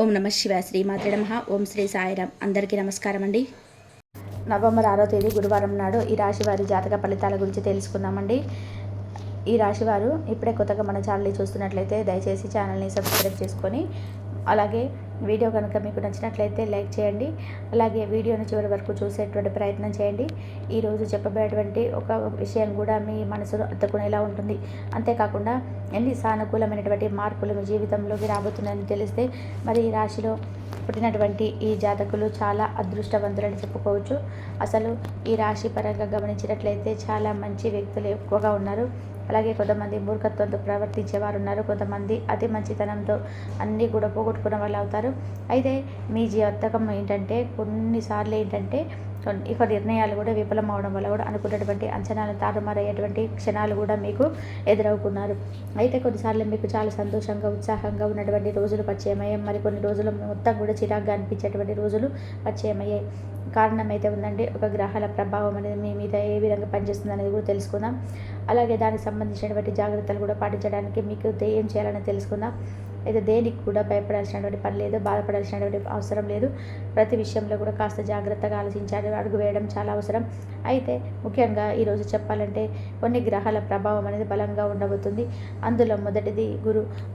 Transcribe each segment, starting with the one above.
ఓం నమ శివాయ. శ్రీ మాత్రే నమః. ఓం శ్రీ సాయిరాం. అందరికీ నమస్కారం అండి. నవంబర్ 6వ తేదీ గురువారం నాడు ఈ రాశి వారి జాతక ఫలితాల గురించి తెలుసుకుందామండి. ఈ రాశి వారు ఇప్పుడే కొత్తగా మన ఛానల్ని చూస్తున్నట్లయితే దయచేసి ఛానల్ని సబ్స్క్రైబ్ చేసుకొని, అలాగే వీడియో కనుక మీకు నచ్చినట్లయితే లైక్ చేయండి. అలాగే వీడియోని చివరి వరకు చూసేటువంటి ప్రయత్నం చేయండి. ఈరోజు చెప్పబోయేటువంటి ఒక విషయం కూడా మీ మనసును అత్తుకునేలా ఉంటుంది. అంతేకాకుండా ఎన్ని సానుకూలమైనటువంటి మార్పులు మీ జీవితంలోకి రాబోతున్నాయని తెలిస్తే మరి ఈ రాశిలో పుట్టినటువంటి ఈ జాతకులు చాలా అదృష్టవంతులని చెప్పుకోవచ్చు. అసలు ఈ రాశి పరంగా గమనించినట్లయితే చాలా మంచి వ్యక్తులు ఎక్కువగా ఉన్నారు. అలాగే కొంతమంది మూర్ఖత్వంతో ప్రవర్తించేవారు ఉన్నారు. కొంతమంది అతి మంచితనంతో అన్నీ కూడా పోగొట్టుకున్న వాళ్ళు అవుతారు. అయితే మీ జాతకం ఏంటంటే కొన్నిసార్లు ఏంటంటే ఇక నిర్ణయాలు కూడా విఫలం అవడం వల్ల కూడా అనుకున్నటువంటి అంచనాలు తారుమారయ్యేటువంటి క్షణాలు కూడా మీకు ఎదురవుకున్నారు. అయితే కొన్నిసార్లు మీకు చాలా సంతోషంగా ఉత్సాహంగా ఉన్నటువంటి రోజులు పరిచయమయ్యాయి. మరి కొన్ని రోజులు మొత్తం కూడా చిరాగ్గా అనిపించేటువంటి రోజులు పరిచయమయ్యాయి. కారణం అయితే ఉందండి. ఒక గ్రహాల ప్రభావం అనేది మీ మీద ఏ విధంగా పనిచేస్తుంది అనేది కూడా తెలుసుకుందాం. అలాగే దానికి సంబంధించినటువంటి జాగ్రత్తలు కూడా పాటించడానికి మీకు ఏం చేయాలని తెలుసుకుందాం. అయితే దేనికి కూడా భయపడాల్సినటువంటి పని లేదు, బాధపడాల్సినటువంటి అవసరం లేదు. ప్రతి విషయంలో కూడా కాస్త జాగ్రత్తగా ఆలోచించాలి, అడుగు వేయడం చాలా అవసరం. అయితే ముఖ్యంగా ఈరోజు చెప్పాలంటే కొన్ని గ్రహాల ప్రభావం అనేది బలంగా ఉండబోతుంది. అందులో మొదటిది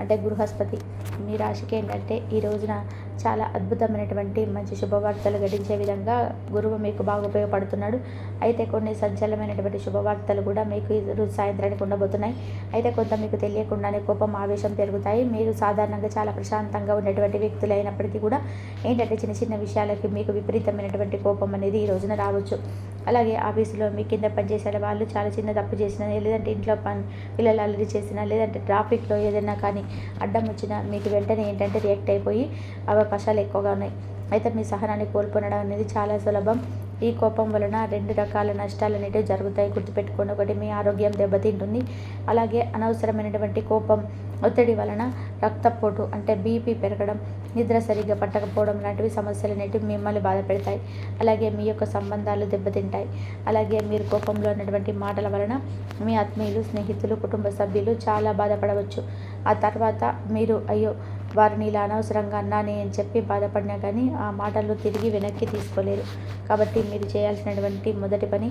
అంటే బృహస్పతి. మీ రాశికి ఏంటంటే ఈ రోజున చాలా అద్భుతమైనటువంటి మంచి శుభవార్తలు గడించే విధంగా గురువు మీకు బాగా ఉపయోగపడుతున్నాడు. అయితే కొన్ని సంచలనమైనటువంటి శుభవార్తలు కూడా మీకు ఈరోజు సాయంత్రానికి ఉండబోతున్నాయి. అయితే కొంత మీకు తెలియకుండానే కోపం, ఆవేశం పెరుగుతాయి. మీరు సాధారణంగా చాలా ప్రశాంతంగా ఉన్నటువంటి వ్యక్తులు అయినప్పటికీ కూడా ఏంటంటే చిన్న చిన్న విషయాలకి మీకు విపరీతమైనటువంటి కోపం అనేది ఈ రోజున రావచ్చు. అలాగే ఆఫీసులో మీ కింద పనిచేసే వాళ్ళు చాలా చిన్న తప్పు చేసినా, లేదంటే ఇంట్లో పిల్లలు అల్లరి చేసినా, లేదంటే ట్రాఫిక్లో ఏదైనా కానీ అడ్డం వచ్చినా మీకు వెంటనే ఏంటంటే రియాక్ట్ అయిపోయి అవకాశాలు ఎక్కువగా ఉన్నాయి. అయితే మీ సహనాన్ని కోల్పోవడం అనేది చాలా సులభం. ఈ కోపం వలన 2 రకాల నష్టాలు అనేవి జరుగుతాయి. గుర్తుపెట్టుకోండి. ఒకటి, మీ ఆరోగ్యం దెబ్బతింటుంది. అలాగే అనవసరమైనటువంటి కోపం, ఒత్తిడి వలన రక్తపోటు అంటే బీపీ పెరగడం, నిద్ర సరిగ్గా పట్టకపోవడం లాంటివి సమస్యలు అనేటివి మిమ్మల్ని బాధ పెడతాయి. అలాగే మీ యొక్క సంబంధాలు దెబ్బతింటాయి. అలాగే మీరు కోపంలో ఉన్నటువంటి మాటల వలన మీ ఆత్మీయులు, స్నేహితులు, కుటుంబ సభ్యులు చాలా బాధపడవచ్చు. ఆ తర్వాత మీరు అయ్యో వారిని ఇలా అనవసరంగా అన్నానే అని చెప్పి బాధపడినా కానీ ఆ మాటలు తిరిగి వెనక్కి తీసుకోలేరు. కాబట్టి మీరు చేయాల్సినటువంటి మొదటి పని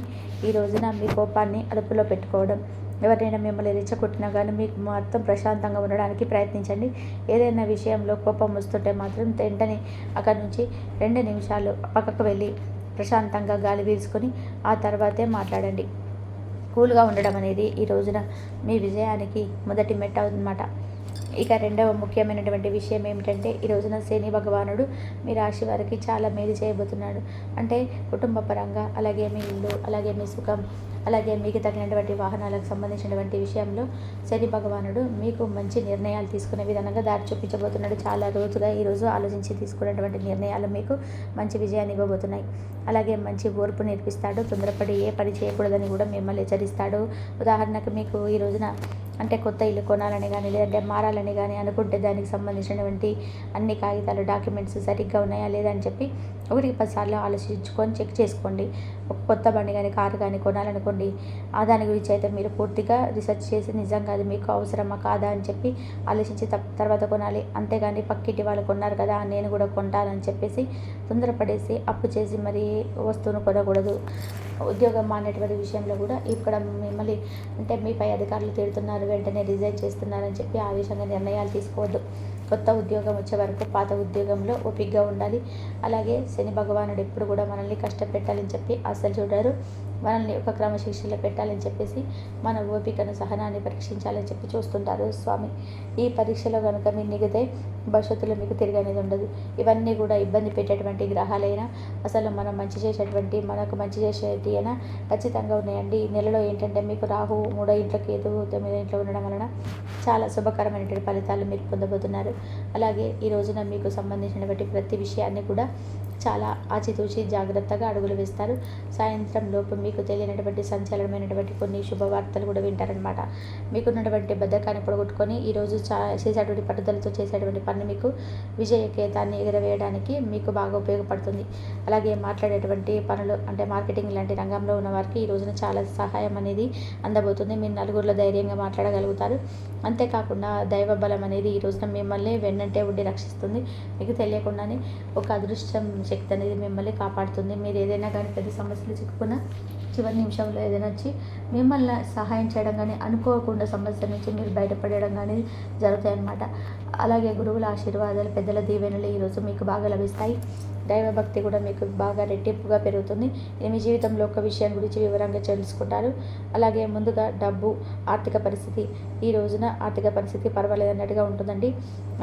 ఈ రోజున మీ కోపాన్ని అదుపులో పెట్టుకోవడం. ఎవరైనా మిమ్మల్ని రెచ్చగొట్టినా కానీ మీకు మొత్తం ప్రశాంతంగా ఉండడానికి ప్రయత్నించండి. ఏదైనా విషయంలో కోపం వస్తుంటే మాత్రం వెంటనే అక్కడి నుంచి 2 నిమిషాలు పక్కకు వెళ్ళి ప్రశాంతంగా గాలి పీల్చుకొని ఆ తర్వాతే మాట్లాడండి. కూల్గా ఉండడం అనేది ఈ రోజున మీ విజయానికి మొదటి మెట్టు అన్నమాట. ఇక రెండవ ముఖ్యమైనటువంటి విషయం ఏమిటంటే ఈ రోజున శని భగవానుడు మీ రాశి వారికి చాలా మేలు చేయబోతున్నాడు. అంటే కుటుంబ పరంగా, అలాగే మీ ఇల్లు, అలాగే మీ సుఖం, అలాగే మీకు తగినటువంటి వాహనాలకు సంబంధించినటువంటి విషయంలో శని భగవానుడు మీకు మంచి నిర్ణయాలు తీసుకునే విధంగా దారి చూపించబోతున్నాడు. చాలా రోజుగా ఈరోజు ఆలోచించి తీసుకున్నటువంటి నిర్ణయాలు మీకు మంచి విజయాన్ని ఇవ్వబోతున్నాయి. అలాగే మంచి ఓర్పు నేర్పిస్తాడు. తొందరపడి ఏ పని చేయకూడదని కూడా మిమ్మల్ని హెచ్చరిస్తాడు. ఉదాహరణకు మీకు ఈ రోజున అంటే కొత్త ఇల్లు కొనాలని కానీ, లేదంటే మారాలని కానీ అనుకుంటే దానికి సంబంధించినటువంటి అన్ని కాగితాలు, డాక్యుమెంట్స్ సరిగ్గా ఉన్నాయా లేదా అని చెప్పి 1-10 సార్లు ఆలోచించుకొని చెక్ చేసుకోండి. ఒక కొత్త బండి కానీ, కారు కానీ కొనాలనుకోండి, దాని గురించి అయితే మీరు పూర్తిగా రీసెర్చ్ చేసి నిజంగా అది మీకు అవసరమా కాదా అని చెప్పి ఆలోచించి తర్వాత కొనాలి. అంతేగాని పక్కింటి వాళ్ళు కొన్నారు కదా నేను కూడా కొంటానని చెప్పేసి తొందరపడేసి అప్పు చేసి మరీ వస్తువును కొనకూడదు. ఉద్యోగం మానేటువంటి విషయంలో కూడా ఇక్కడ మిమ్మల్ని అంటే మీ పై అధికారులు తిడుతున్నారు, వెంటనే రిజైన్ చేస్తున్నారని చెప్పి ఆవేశంగా నిర్ణయాలు తీసుకోవద్దు. కొత్త ఉద్యోగం వచ్చే వరకు పాత ఉద్యోగంలో ఓపికగా ఉండాలి. అలాగే శని భగవానుడు ఎప్పుడు కూడా మనల్ని కష్టపెట్టాలని చెప్పి అస్సలు చూడరు. మనల్ని ఒక క్రమశిక్షణలో పెట్టాలని చెప్పేసి మన ఓపికను, సహనాన్ని పరీక్షించాలని చెప్పి చూస్తుంటారు స్వామి. ఈ పరీక్షలో కనుక మీరు నెగితే భవిష్యత్తులో మీకు తిరిగి అనేది ఉండదు. ఇవన్నీ కూడా ఇబ్బంది పెట్టేటువంటి గ్రహాలైనా, అసలు మనం మంచి చేసేటువంటి, మనకు మంచి చేసేటి అయినా ఖచ్చితంగా ఉన్నాయండి. ఈ నెలలో ఏంటంటే మీకు రాహు 3వ ఇంట్లో, కేతు 9వ ఇంట్లో ఉండడం వలన చాలా శుభకరమైనటువంటి ఫలితాలు మీరు పొందబోతున్నారు. అలాగే ఈ రోజున మీకు సంబంధించినటువంటి ప్రతి విషయాన్ని కూడా చాలా ఆచితూచి జాగ్రత్తగా అడుగులు వేస్తారు. సాయంత్రం లోపు మీకు తెలియనటువంటి సంచలనమైనటువంటి కొన్ని శుభవార్తలు కూడా వింటారనమాట. మీకున్నటువంటి బద్ధకాన్ని పొడగొట్టుకొని ఈరోజు చేసేటువంటి పట్టుదలతో చేసేటువంటి పని మీకు విజయకేతాన్ని ఎగరవేయడానికి మీకు బాగా ఉపయోగపడుతుంది. అలాగే మాట్లాడేటువంటి పనులు అంటే మార్కెటింగ్ లాంటి రంగంలో ఉన్న వారికి ఈ రోజున చాలా సహాయం అనేది అందబోతుంది. మీరు నలుగురిలో ధైర్యంగా మాట్లాడగలుగుతారు. అంతేకాకుండా దైవ బలం అనేది ఈ రోజున మిమ్మల్ని మిమ్మల్ని వెన్నంటే ఉండి రక్షిస్తుంది. మీకు తెలియకుండానే ఒక అదృష్టం శక్తి అనేది మిమ్మల్ని కాపాడుతుంది. మీరు ఏదైనా కానీ పెద్ద సమస్యలు చిక్కుకున్న చివరి నిమిషంలో ఏదైనా వచ్చి మిమ్మల్ని సహాయం చేయడం కానీ, అనుకోకుండా సమస్య నుంచి మీరు బయటపడడం కానీ జరుగుతాయి అన్నమాట. అలాగే గురువుల ఆశీర్వాదాలు, పెద్దల దీవెనలు ఈరోజు మీకు బాగా లభిస్తాయి. దైవభక్తి కూడా మీకు బాగా రెట్టింపుగా పెరుగుతుంది. మీ జీవితంలో ఒక విషయం గురించి వివరంగా తెలుసుకుంటారు. అలాగే ముందుగా డబ్బు, ఆర్థిక పరిస్థితి, ఈ రోజున ఆర్థిక పరిస్థితి పర్వాలేదు అన్నట్టుగా ఉంటుందండి.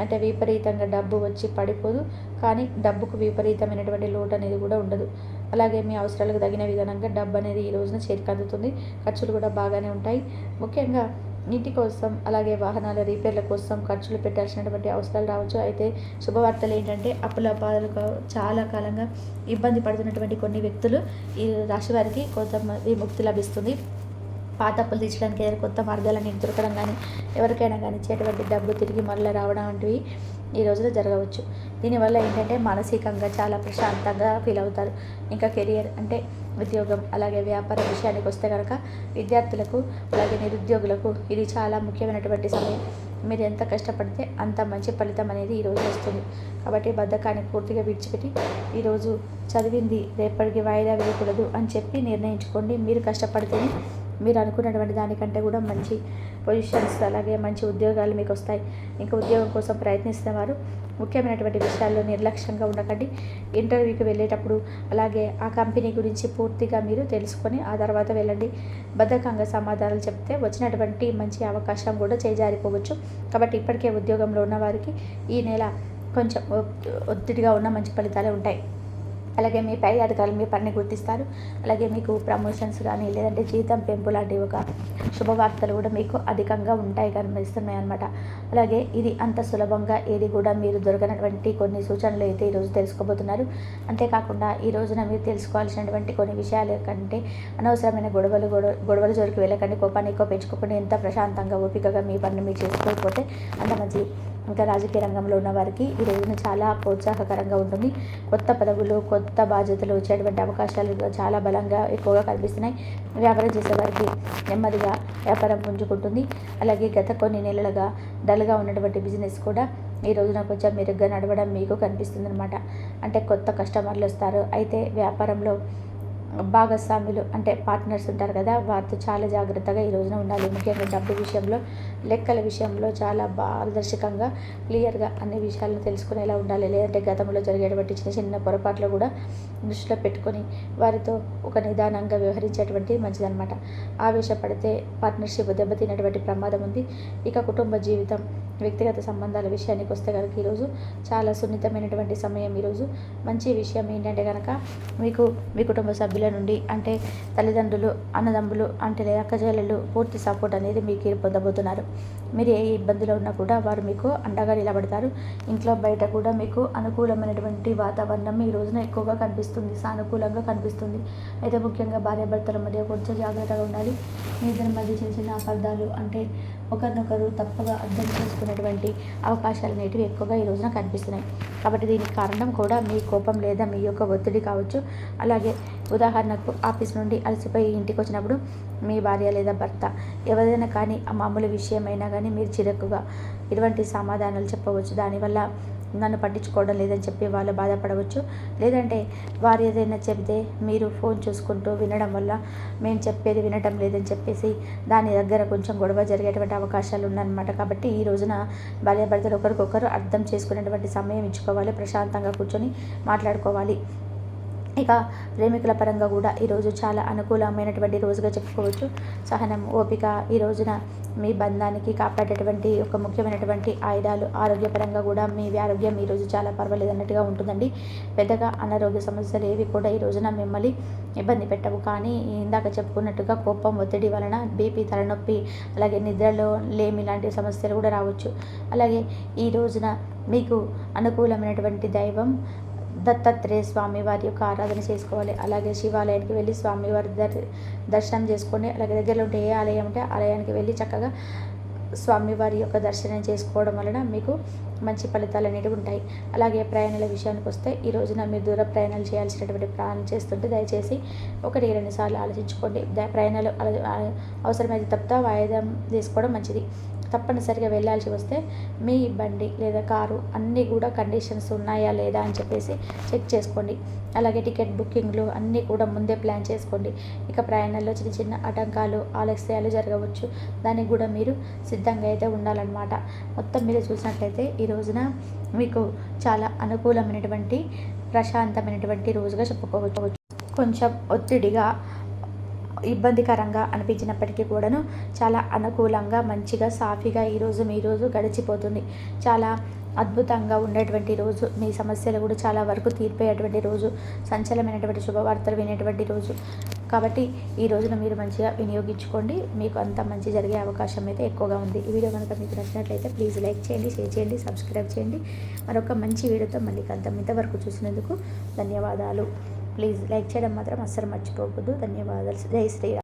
అంటే విపరీతంగా డబ్బు వచ్చి పడిపోదు, కానీ డబ్బుకు విపరీతమైనటువంటి లోటు అనేది కూడా ఉండదు. అలాగే మీ అవసరాలకు తగిన విధానంగా డబ్బు అనేది ఈ రోజున చేతికి అందుతుంది. ఖర్చులు కూడా బాగానే ఉంటాయి. ముఖ్యంగా ఇంటి కోసం, అలాగే వాహనాల రిపేర్ల కోసం ఖర్చులు పెట్టాల్సినటువంటి అవసరాలు రావచ్చు. అయితే శుభవార్తలు ఏంటంటే అప్పుల బాధలకు చాలా కాలంగా ఇబ్బంది పడుతున్నటువంటి కొన్ని వ్యక్తులు, ఈ రాశి వారికి కొంతమంది విముక్తి లభిస్తుంది. పాత అప్పులు తీర్చడానికి ఏదైనా కొత్త మార్గాలని దొరకడం కానీ, ఎవరికైనా కానీ ఇచ్చేటువంటి డబ్బు తిరిగి మళ్ళీ రావడం వంటివి ఈ రోజులో జరగవచ్చు. దీనివల్ల ఏంటంటే మానసికంగా చాలా ప్రశాంతంగా ఫీల్ అవుతారు. ఇంకా కెరియర్ అంటే ఉద్యోగం, అలాగే వ్యాపార విషయానికి వస్తే కనుక విద్యార్థులకు, అలాగే నిరుద్యోగులకు ఇది చాలా ముఖ్యమైనటువంటి సమయం. మీరు ఎంత కష్టపడితే అంత మంచి ఫలితం అనేది ఈరోజు వస్తుంది. కాబట్టి బద్ధకాన్ని పూర్తిగా విడిచిపెట్టి ఈరోజు చదివింది రేపటికి వాయిదా వేయకూడదు అని చెప్పి నిర్ణయించుకోండి. మీరు కష్టపడితేనే మీరు అనుకున్నటువంటి దానికంటే కూడా మంచి పొజిషన్స్, అలాగే మంచి ఉద్యోగాలు మీకు వస్తాయి. ఇంకా ఉద్యోగం కోసం ప్రయత్నిస్తున్న వారు ముఖ్యమైనటువంటి విషయాల్లో నిర్లక్ష్యంగా ఉండకండి. ఇంటర్వ్యూకి వెళ్ళేటప్పుడు అలాగే ఆ కంపెనీ గురించి పూర్తిగా మీరు తెలుసుకొని ఆ తర్వాత వెళ్ళండి. బద్ధకంగా సమాధానాలు చెప్తే వచ్చినటువంటి మంచి అవకాశం కూడా చేజారిపోవచ్చు. కాబట్టి ఇప్పటికే ఉద్యోగంలో ఉన్న వారికి ఈ నెల కొంచెం ఒత్తిడిగా ఉన్న మంచి ఫలితాలే ఉంటాయి. అలాగే మీ పై అధికారులు మీ పనిని గుర్తిస్తారు. అలాగే మీకు ప్రమోషన్స్ కానీ, లేదంటే జీతం పెంపు లాంటి ఒక శుభవార్తలు కూడా మీకు అధికంగా ఉంటాయి కనిపిస్తున్నాయి అన్నమాట. అలాగే ఇది అంత సులభంగా ఏది కూడా మీరు దొరకనటువంటి కొన్ని సూచనలు అయితే ఈరోజు తెలుసుకోబోతున్నారు. అంతేకాకుండా ఈ రోజున మీరు తెలుసుకోవాల్సినటువంటి కొన్ని విషయాలు కంటే అనవసరమైన గొడవలు జోలికి వెళ్ళకండి. కోపాన్ని ఎక్కువ పెంచుకోకుండా ఎంత ప్రశాంతంగా ఓపికగా మీ పనిని మీరు చేసుకోకపోతే అంత మంచిది. ఇంకా రాజకీయ రంగంలో ఉన్న వారికి ఈ రోజున చాలా ప్రోత్సాహకరంగా ఉంటుంది. కొత్త పదవులు, కొత్త బాధ్యతలు వచ్చేటువంటి అవకాశాలు చాలా బలంగా ఎక్కువగా కనిపిస్తున్నాయి. వ్యాపారం చేసేవారికి నెమ్మదిగా వ్యాపారం పుంజుకుంటుంది. అలాగే గత కొన్ని నెలలుగా డల్గా ఉన్నటువంటి బిజినెస్ కూడా ఈ రోజున కొంచెం మెరుగ్గా నడవడం మీకు కనిపిస్తుంది అనమాట. అంటే కొత్త కస్టమర్లు వస్తారు. అయితే వ్యాపారంలో భాగస్వాములు అంటే పార్ట్నర్స్ ఉంటారు కదా, వారితో చాలా జాగ్రత్తగా ఈ రోజున ఉండాలి. ముఖ్యంగా డబ్బు విషయంలో, లెక్కల విషయంలో చాలా పారదర్శకంగా, క్లియర్గా అన్ని విషయాలను తెలుసుకునేలా ఉండాలి. లేదంటే గతంలో జరిగేటువంటి చిన్న చిన్న పొరపాట్లు కూడా దృష్టిలో పెట్టుకొని వారితో ఒక నిదానంగా వ్యవహరించేటువంటి మంచిదన్నమాట. ఆవేశపడితే పార్ట్నర్షిప్ దెబ్బతినేటువంటి ప్రమాదం ఉంది. ఇక కుటుంబ జీవితం, వ్యక్తిగత సంబంధాల విషయానికి వస్తే కనుక ఈరోజు చాలా సున్నితమైనటువంటి సమయం. ఈరోజు మంచి విషయం ఏంటంటే కనుక మీకు మీ కుటుంబ సభ్యుల నుండి అంటే తల్లిదండ్రులు, అన్నదమ్ములు అంటే అక్కచెల్లెళ్ళు పూర్తి సపోర్ట్ అనేది మీకు పొందబోతున్నారు. మీరు ఏ ఇబ్బందిలో ఉన్నా కూడా వారు మీకు అండగా నిలబడతారు. ఇంట్లో బయట కూడా మీకు అనుకూలమైనటువంటి వాతావరణం ఈ రోజున ఎక్కువగా కనిపిస్తుంది, సానుకూలంగా కనిపిస్తుంది. అయితే ముఖ్యంగా భార్యాభర్తల మధ్య కొంచెం జాగ్రత్తగా ఉండాలి. మీ ఇద్దరి మధ్య చిన్న చిన్న అపార్థాలు అంటే ఒకరినొకరు తప్పుగా అర్థం చేసుకునేటువంటి అవకాశాలు అనేటివి ఎక్కువగా ఈ రోజున కనిపిస్తున్నాయి. కాబట్టి దీనికి కారణం కూడా మీ కోపం లేదా మీ యొక్క ఒత్తిడి కావచ్చు. అలాగే ఉదాహరణకు ఆఫీస్ నుండి అలసిపోయి ఇంటికి వచ్చినప్పుడు మీ భార్య లేదా భర్త ఎవరైనా కానీ ఆ మామూలు విషయమైనా కానీ మీరు చిరకుగా ఇటువంటి సమాధానాలు చెప్పవచ్చు. దానివల్ల నన్ను పట్టించుకోవడం లేదని చెప్పి వాళ్ళు బాధపడవచ్చు. లేదంటే వారు ఏదైనా చెబితే మీరు ఫోన్ చూసుకుంటూ వినడం వల్ల మేము చెప్పేది వినటం లేదని చెప్పేసి దాని దగ్గర కొంచెం గొడవ జరిగేటువంటి అవకాశాలు ఉన్నాయన్నమాట. కాబట్టి ఈ రోజున భార్యాభర్తలు ఒకరికొకరు అర్థం చేసుకునేటువంటి సమయం ఇచ్చుకోవాలి. ప్రశాంతంగా కూర్చొని మాట్లాడుకోవాలి. ఇక ప్రేమికుల పరంగా కూడా ఈరోజు చాలా అనుకూలమైనటువంటి రోజుగా చెప్పుకోవచ్చు. సహనం, ఓపిక ఈ రోజున మీ బంధానికి కాపాడేటువంటి ఒక ముఖ్యమైనటువంటి ఆయుధాలు. ఆరోగ్యపరంగా కూడా మీ ఆరోగ్యం ఈరోజు చాలా పర్వాలేదు అన్నట్టుగా ఉంటుందండి. పెద్దగా అనారోగ్య సమస్యలు ఏవి కూడా ఈ రోజున మిమ్మల్ని ఇబ్బంది పెట్టవు. కానీ ఇందాక చెప్పుకున్నట్టుగా కోపం, ఒత్తిడి వలన బీపీ, తలనొప్పి, అలాగే నిద్రలో లేమి లాంటి సమస్యలు కూడా రావచ్చు. అలాగే ఈ రోజున మీకు అనుకూలమైనటువంటి దైవం దత్తాత్రేయ స్వామి వారి యొక్క ఆరాధన చేసుకోవాలి. అలాగే శివాలయానికి వెళ్ళి స్వామివారి దర్శనం చేసుకోండి. అలాగే దగ్గరలో ఉంటే ఏ ఆలయం ఉంటే ఆలయానికి వెళ్ళి చక్కగా స్వామివారి యొక్క దర్శనం చేసుకోవడం వలన మీకు మంచి ఫలితాలు అనేవి ఉంటాయి. అలాగే ప్రయాణాల విషయానికి వస్తే ఈ రోజున మీరు దూర ప్రయాణాలు చేయాల్సినటువంటి ప్రయాణం చేస్తుంటే దయచేసి 1-2 సార్లు ఆలోచించుకోండి. ప్రయాణాలు అవసరమైతే తప్ప వాయిదా తీసుకోవడం మంచిది. తప్పనిసరిగా వెళ్ళాల్సి వస్తే మీ బండి లేదా కారు అన్నీ కూడా కండిషన్స్ ఉన్నాయా లేదా అని చెప్పేసి చెక్ చేసుకోండి. అలాగే టికెట్ బుకింగ్లు అన్నీ కూడా ముందే ప్లాన్ చేసుకోండి. ఇక ప్రయాణంలో చిన్న చిన్న ఆటంకాలు, ఆలస్యాలు జరగవచ్చు. దానికి కూడా మీరు సిద్ధంగా అయితే ఉండాలన్నమాట. మొత్తం మీరు చూసినట్లయితే ఈ రోజున మీకు చాలా అనుకూలమైనటువంటి ప్రశాంతమైనటువంటి రోజుగా చెప్పుకోవచ్చు. కొంచెం ఒత్తిడిగా, ఇబ్బందికరంగా అనిపించినప్పటికీ కూడాను చాలా అనుకూలంగా, మంచిగా, సాఫీగా మీ రోజు గడిచిపోతుంది. చాలా అద్భుతంగా ఉండేటువంటి రోజు. మీ సమస్యలు కూడా చాలా వరకు తీరిపోయేటువంటి రోజు. సంచలనమైనటువంటి శుభవార్తలు వినేటువంటి రోజు. కాబట్టి ఈ రోజున మీరు మంచిగా వినియోగించుకోండి. మీకు అంత మంచి జరిగే అవకాశం అయితే ఎక్కువగా ఉంది. ఈ వీడియో కనుక మీకు నచ్చినట్లయితే ప్లీజ్ లైక్ చేయండి, షేర్ చేయండి, సబ్స్క్రైబ్ చేయండి. మరొక మంచి వీడియోతో మళ్ళీ కలుద్దాం. ఇంతవరకు చూసినందుకు ధన్యవాదాలు. ప్లీజ్ లైక్ చేయడం మాత్రం అస్సలు మర్చిపోవద్దు. ధన్యవాదాలు. జై శ్రీరామ్.